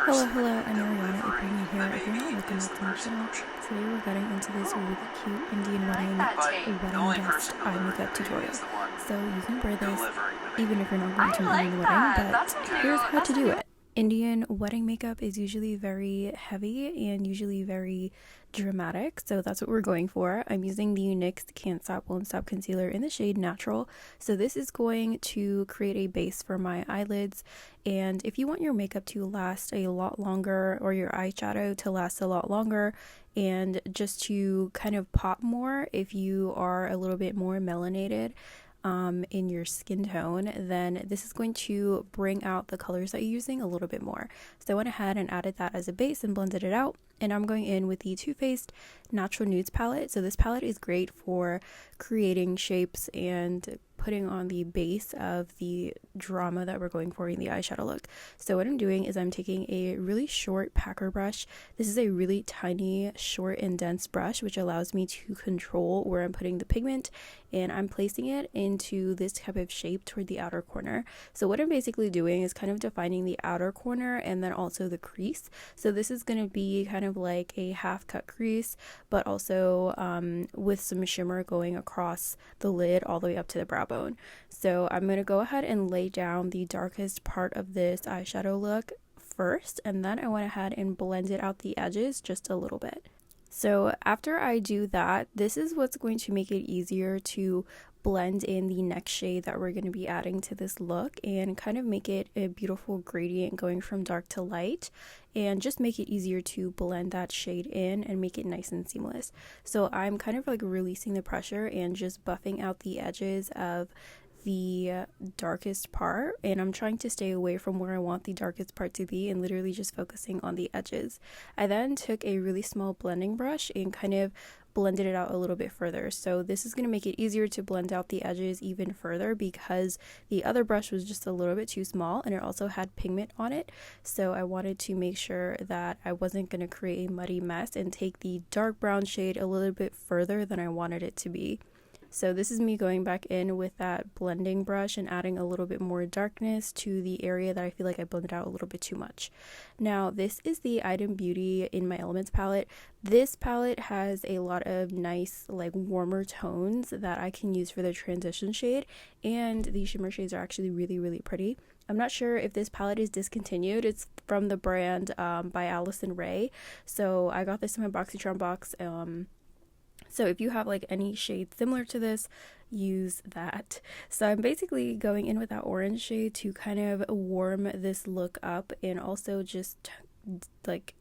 Hello, hello, I'm Ariana. If you're new here, if you're not, welcome back to my channel. Today we're getting into this really cute Indian wedding guest eye makeup tutorial. So you can wear this even if you're not going to an Indian wedding, but here's how to do it. Indian wedding makeup is usually very heavy and usually very dramatic, so that's what we're going for. I'm using the NYX Can't Stop Won't Stop concealer in the shade Natural. So this is going to create a base for my eyelids, and if you want your makeup to last a lot longer or your eyeshadow to last a lot longer and just to kind of pop more if you are a little bit more melanated in your skin tone, then this is going to bring out the colors that you're using a little bit more. So I went ahead and added that as a base and blended it out. And I'm going in with the Too Faced Natural Nudes palette. So this palette is great for creating shapes and putting on the base of the drama that we're going for in the eyeshadow look. So what I'm doing is I'm taking a really short packer brush. This is a really tiny, short and dense brush, which allows me to control where I'm putting the pigment, and I'm placing it into this type of shape toward the outer corner. So what I'm basically doing is kind of defining the outer corner and then also the crease. So this is going to be kind of like a half cut crease, but also with some shimmer going across the lid all the way up to the brow bone. So I'm going to go ahead and lay down the darkest part of this eyeshadow look first, and then I went ahead and blended out the edges just a little bit. So after I do that, this is what's going to make it easier to blend in the next shade that we're going to be adding to this look and kind of make it a beautiful gradient going from dark to light, and just make it easier to blend that shade in and make it nice and seamless. So I'm kind of like releasing the pressure and just buffing out the edges of the darkest part, and I'm trying to stay away from where I want the darkest part to be and literally just focusing on the edges. I then took a really small blending brush and kind of blended it out a little bit further. So this is going to make it easier to blend out the edges even further because the other brush was just a little bit too small and it also had pigment on it. So I wanted to make sure that I wasn't going to create a muddy mess and take the dark brown shade a little bit further than I wanted it to be. So this is me going back in with that blending brush and adding a little bit more darkness to the area that I feel like I blended out a little bit too much. Now this is the Item Beauty In My Elements palette. This palette has a lot of nice like warmer tones that I can use for the transition shade, and the shimmer shades are actually really pretty. I'm not sure if this palette is discontinued. It's from the brand by Allison Ray. So I got this in my BoxyCharm box. So if you have like any shade similar to this, use that. So I'm basically going in with that orange shade to kind of warm this look up and also just like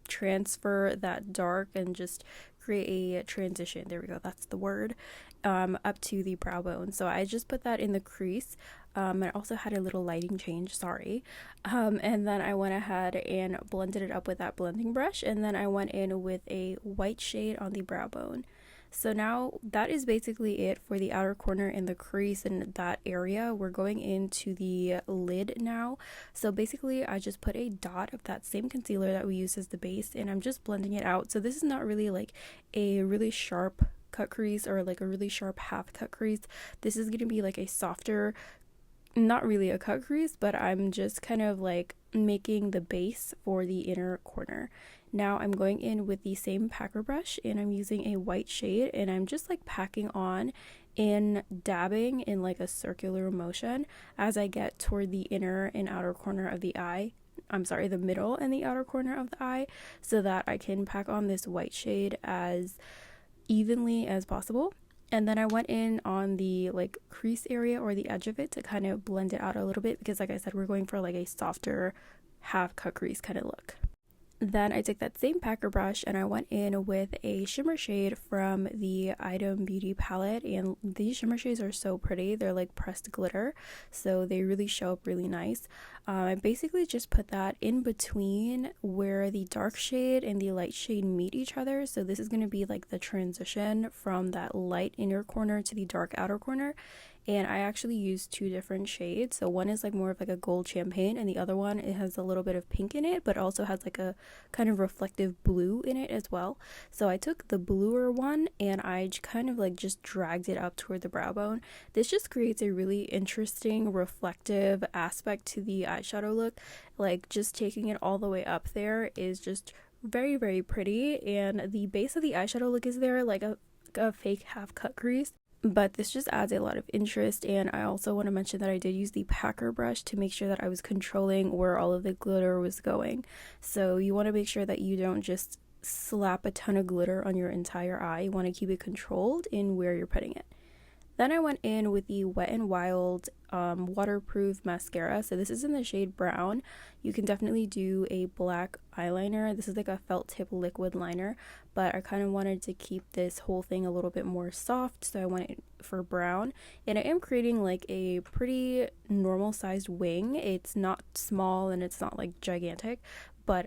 transfer that dark and just create a transition. There we go, that's the word. Up to the brow bone. So I just put that in the crease. I also had a little lighting change, sorry. And then I went ahead and blended it up with that blending brush, and then I went in with a white shade on the brow bone. So now that is basically it for the outer corner and the crease in that area. We're going into the lid now. So basically I just put a dot of that same concealer that we used as the base, and I'm just blending it out. So this is not really like a really sharp cut crease or like a really sharp half cut crease. This is going to be like a softer, not really a cut crease, but I'm just kind of like making the base for the inner corner. Now I'm going in with the same packer brush and I'm using a white shade, and I'm just like packing on and dabbing in like a circular motion as I get toward the inner and outer corner of the eye. I'm sorry, the middle and the outer corner of the eye, so that I can pack on this white shade as evenly as possible. And then I went in on the like crease area or the edge of it to kind of blend it out a little bit because like I said, we're going for like a softer half cut crease kind of look. Then I took that same packer brush and I went in with a shimmer shade from the Item Beauty palette, and these shimmer shades are so pretty. They're like pressed glitter, so they really show up really nice. I basically just put that in between where the dark shade and the light shade meet each other. So this is going to be like the transition from that light inner corner to the dark outer corner. and I actually used two different shades. So one is like more of like a gold champagne, and the other one, it has a little bit of pink in it, but also has like a kind of reflective blue in it as well. So I took the bluer one and I kind of like just dragged it up toward the brow bone. This just creates a really interesting reflective aspect to the eyeshadow look. Like just taking it all the way up there is just very, very pretty, and the base of the eyeshadow look is there like a fake half cut crease, but this just adds a lot of interest. And I also want to mention that I did use the packer brush to make sure that I was controlling where all of the glitter was going. So you want to make sure that you don't just slap a ton of glitter on your entire eye. You want to keep it controlled in where you're putting it. Then I went in with the Wet n Wild waterproof mascara. So this is in the shade brown. You can definitely do a black eyeliner. This is like a felt tip liquid liner, but I kind of wanted to keep this whole thing a little bit more soft, so I went for brown. And I am creating like a pretty normal sized wing. It's not small and it's not like gigantic, but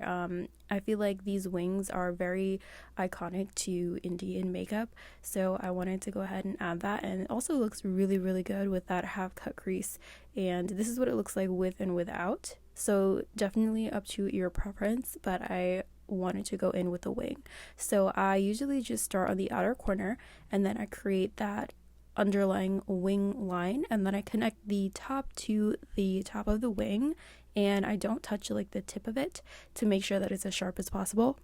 I feel like these wings are very iconic to Indian makeup, so I wanted to go ahead and add that. And it also looks really, really good with that half cut crease, and this is what it looks like with and without, so definitely up to your preference, but I wanted to go in with a wing. So I usually just start on the outer corner and then I create that underlying wing line, and then I connect the top to the top of the wing, and I don't touch like the tip of it to make sure that it's as sharp as possible.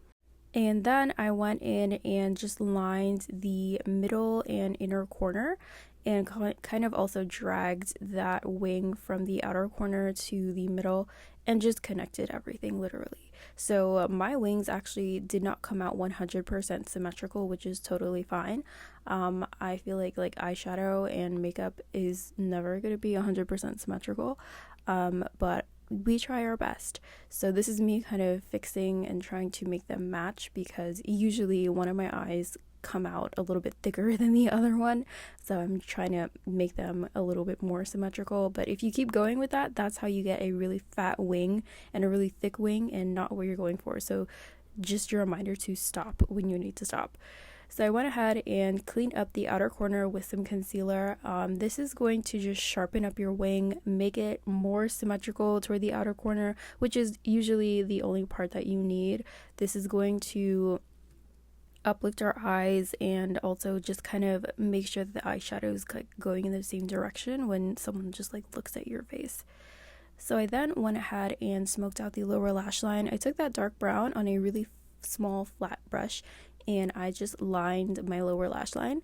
And then I went in and just lined the middle and inner corner, and kind of also dragged that wing from the outer corner to the middle and just connected everything literally. So my wings actually did not come out 100% symmetrical, which is totally fine. I feel like eyeshadow and makeup is never going to be 100% symmetrical, but we try our best. So this is me kind of fixing and trying to make them match, because usually one of my eyes come out a little bit thicker than the other one, so I'm trying to make them a little bit more symmetrical. But if you keep going with that, that's how you get a really fat wing and a really thick wing and not what you're going for. So just a reminder to stop when you need to stop. So I went ahead and cleaned up the outer corner with some concealer. This is going to just sharpen up your wing, make it more symmetrical toward the outer corner, which is usually the only part that you need. This is going to uplift our eyes and also just kind of make sure that the eyeshadow is going in the same direction when someone just like looks at your face. So I then went ahead and smoked out the lower lash line. I took that dark brown on a really small flat brush and I just lined my lower lash line.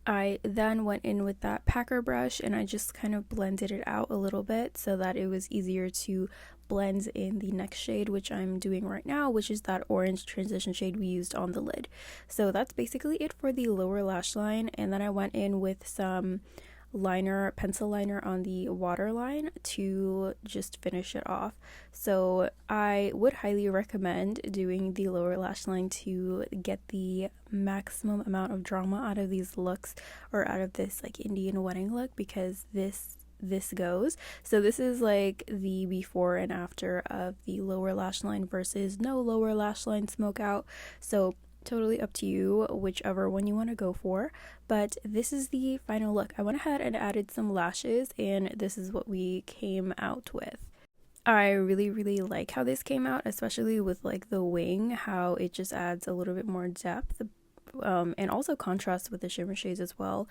I then went in with that packer brush and I just kind of blended it out a little bit so that it was easier to blend in the next shade, which I'm doing right now, which is that orange transition shade we used on the lid. So that's basically it for the lower lash line. And then I went in with some pencil liner on the waterline to just finish it off. So I would highly recommend doing the lower lash line to get the maximum amount of drama out of these looks, or out of this like Indian wedding look, because this goes. So this is like the before and after of the lower lash line versus no lower lash line smoke out. So totally up to you whichever one you want to go for, but this is the final look. I went ahead and added some lashes and this is what we came out with. I really, really like how this came out, especially with like the wing, how it just adds a little bit more depth, and also contrast with the shimmer shades as well,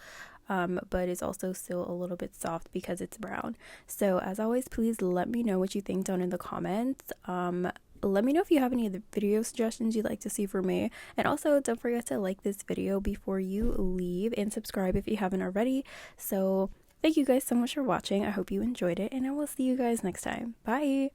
but it's also still a little bit soft because it's brown. So as always, please let me know what you think down in the comments. Let me know if you have any other video suggestions you'd like to see for me, and also don't forget to like this video before you leave and subscribe if you haven't already. So thank you guys so much for watching. I hope you enjoyed it, and I will see you guys next time. Bye!